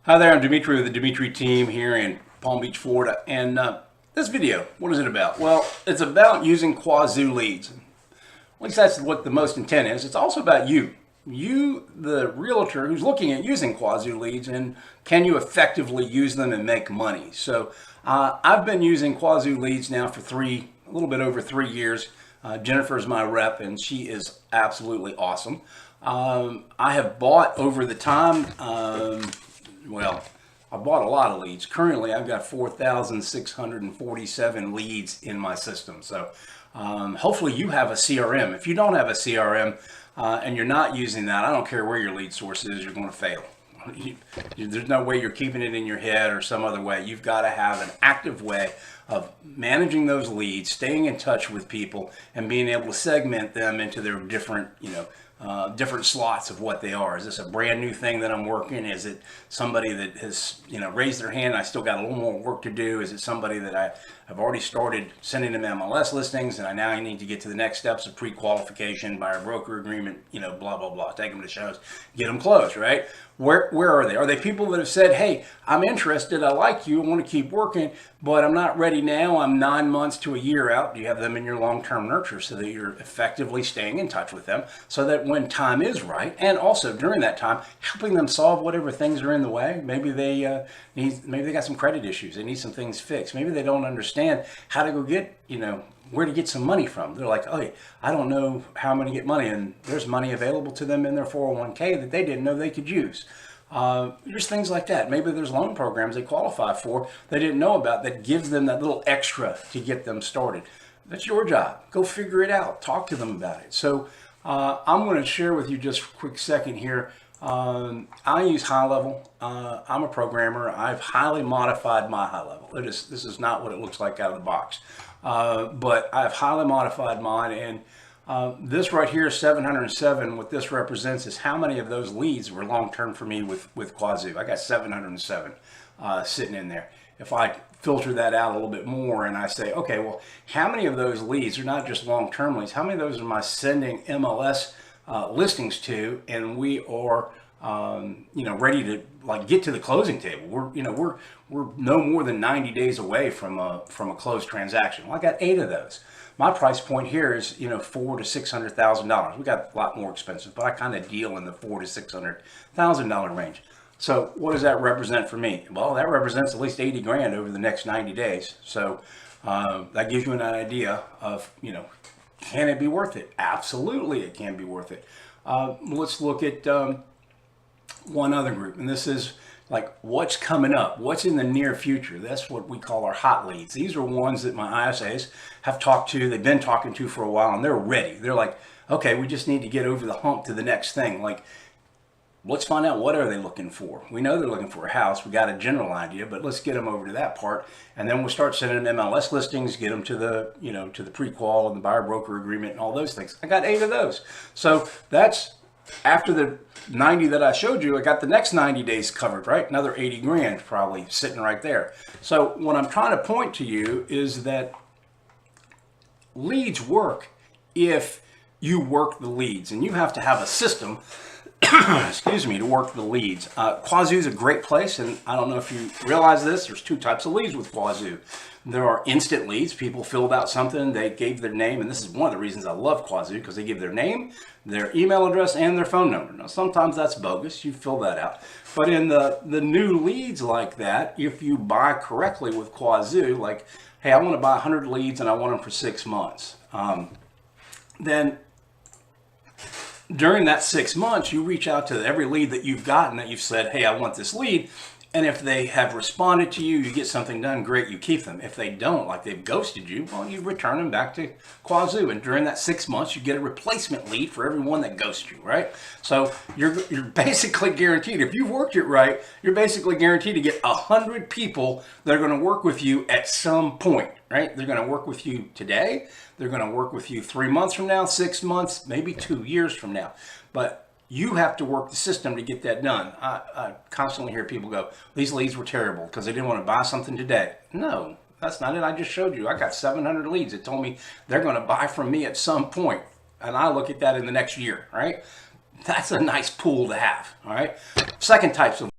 Hi there, I'm Demetri with the Demetri team here in Palm Beach, Florida. And this video, what is it about? Well, it's about using Qazzoo leads. At least that's what the most intent is. It's also about you. You, the realtor who's looking at using Qazzoo leads, and can you effectively use them and make money? So I've been using Qazzoo leads now for a little bit over 3 years. Jennifer's my rep, and she is absolutely awesome. I have bought over the time, well, I bought a lot of leads. Currently, I've got 4,647 leads in my system. So hopefully you have a CRM. If you don't have a CRM and you're not using that, I don't care where your lead source is, you're going to fail. There's no way you're keeping it in your head or some other way. You've got to have an active way of managing those leads, staying in touch with people, and being able to segment them into their different, different slots of what they are. Is this a brand new thing that I'm working? Is it somebody that has, raised their hand? I still got a little more work to do. Is it somebody that I've already started sending them MLS listings, and I now need to get to the next steps of pre-qualification, buyer broker agreement, blah, blah, blah, take them to shows, get them closed, right? Where are they? Are they people that have said, hey, I'm interested, I like you, I want to keep working, but I'm not ready now, I'm 9 months to a year out? Do you have them in your long-term nurture so that you're effectively staying in touch with them so that when time is right, and also during that time, helping them solve whatever things are in the way? Maybe they got some credit issues, they need some things fixed. Maybe they don't understand how to go get, where to get some money from. They're like, oh, I don't know how I'm going to get money, and there's money available to them in their 401k that they didn't know they could use. There's things like that. Maybe there's loan programs they qualify for they didn't know about that gives them that little extra to get them started. That's your job. Go figure it out. Talk to them about it. So I'm going to share with you just a quick second here. I use high level. I'm a programmer. I've highly modified my high level. This is not what it looks like out of the box. But I've highly modified mine, and this right here, 707, what this represents is how many of those leads were long-term for me with Qazzoo. I got 707 sitting in there. If I filter that out a little bit more and I say, okay, well, how many of those leads are not just long-term leads? How many of those am I sending MLS listings to, and we are ready to get to the closing table? We're no more than 90 days away from a closed transaction. Well, I got 8 of those. My price point here is $400,000 to $600,000. We got a lot more expensive, but I kind of deal in the $400,000 to $600,000 range. So what does that represent for me? Well, that represents at least 80 grand over the next 90 days. So that gives you an idea of can it be worth it? Absolutely, it can be worth it. Let's look at one other group, and this is like what's coming up, what's in the near future. That's what we call our hot leads. These are ones that my ISAs have talked to, they've been talking to for a while, and they're ready. They're like, okay, we just need to get over the hump to the next thing. Like, let's find out, what are they looking for? We know they're looking for a house. We got a general idea, but let's get them over to that part, and then we'll start sending them MLS listings, get them to the to the pre-qual and the buyer broker agreement and all those things. I got 8 of those. So that's after the 90 that I showed you. I got the next 90 days covered, right? Another 80 grand probably sitting right there. So what I'm trying to point to you is that leads work if you work the leads, and you have to have a system excuse me, to work the leads. Qazzoo is a great place, and I don't know if you realize this, there's 2 types of leads with Qazzoo. There are instant leads. People filled out something, they gave their name, and this is one of the reasons I love Qazzoo, because they give their name, their email address, and their phone number. Now, sometimes that's bogus, you fill that out. But in the new leads like that, if you buy correctly with Qazzoo, like, hey, I want to buy 100 leads and I want them for 6 months, then during that 6 months, you reach out to every lead that you've gotten that you've said, hey, I want this lead. And if they have responded to you, you get something done, great, you keep them. If they don't, like they've ghosted you, well, you return them back to Qazzoo. And during that 6 months, you get a replacement lead for everyone that ghosts you, right? So you're basically guaranteed, if you've worked it right, you're basically guaranteed to get 100 people that are going to work with you at some point, right? They're going to work with you today. They're going to work with you 3 months from now, 6 months, maybe 2 years from now. But you have to work the system to get that done. I constantly hear people go, these leads were terrible because they didn't want to buy something today. No, that's not it. I just showed you. I got 700 leads that told me they're going to buy from me at some point. And I look at that in the next year, right? That's a nice pool to have, all right? Second types of